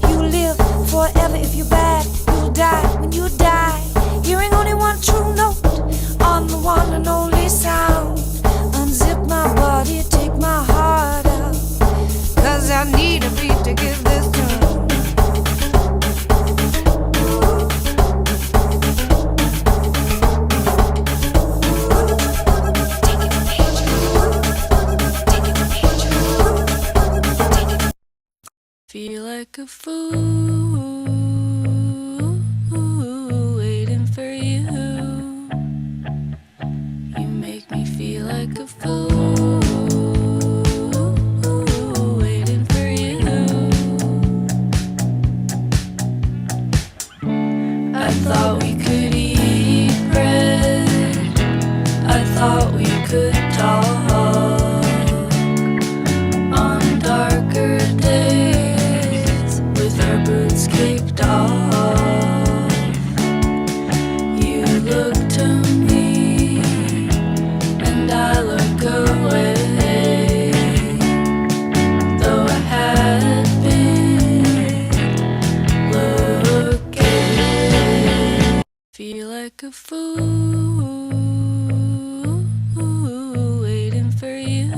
You live forever if you're bad. You'll die when you die, hearing only one true note on the one and only sound. Unzip my body, take my heart out, 'cause I need a beat to give this tune. Feel like a fool waiting for you. You make me feel like a fool waiting for you. I thought we could eat bread, I thought we could talk on darker days with our boots kicked off. You look to me and I look away, though I had been looking. Feel like a fool waiting for you.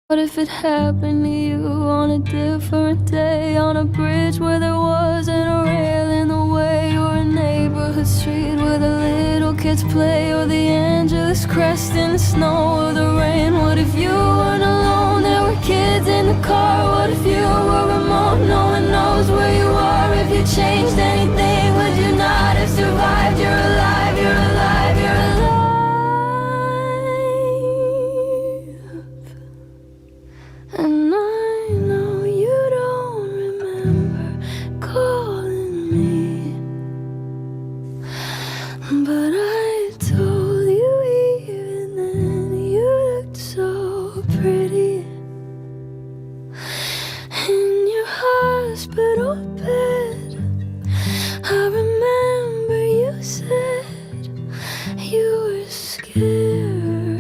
What if it happened to you on a different day, on a bridge where there wasn't a rail in the way, or a neighborhood street where the little kids play, or the Angeles crest in the snow or the rain? What if you weren't alone, there were kids in the car? What if you were remote, no one knows where you are? If you changed anything, would you not have survived? You're alive, you're alive, you're alive. And I know you don't remember calling me, but I told you even then you looked so pretty in your hospital bed. I remember you said you were scared.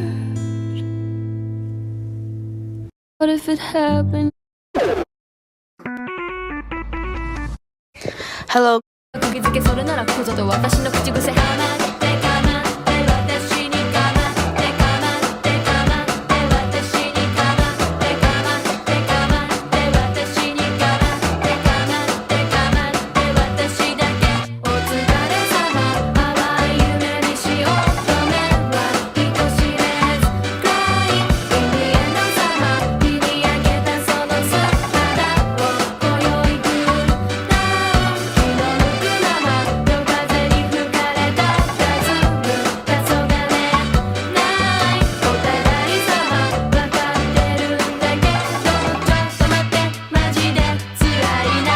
What if it happened? Hello. 釘付けそれならここぞと私の口癖。かまってかまって私にかまってかまってかまって私にかまってかまってかまって私にかまってかまってかまって私だけ。お疲れ様、淡い夢にしよう。去年は人知れず暗い海への様、日に焼けたその姿を今宵グーな気の向くまま夜風に吹かれた弾む黄昏ないお互い様分かってるんだけどちょっと待ってマジで辛いな。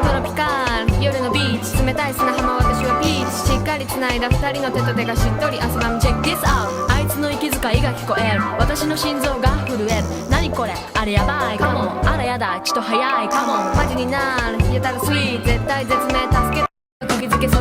トロピカル夜のビーチ冷たい砂浜私はピーチしっかり繋いだ二人の手と手がしっとり汗ばむ Check this out あいつの息遣いが聞こえる私の心臓が震える何これあれやばいかもあらやだちと早いかもマジになる冷えたらスイート絶対絶命助け釘付けそ